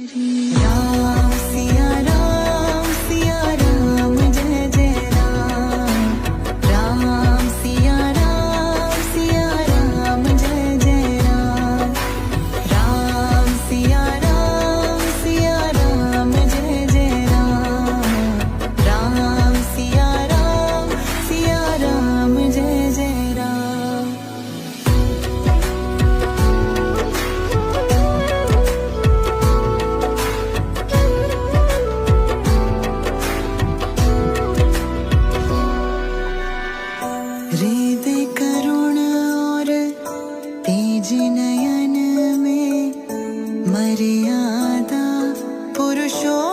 राम सिया राम जय जय राम। राम सिया राम जय जय राम। राम सिया राम जय जय राम। राम सिया राम जय जय राम। हृदय करुण और तेज नयन में मर्यादा पुरुषों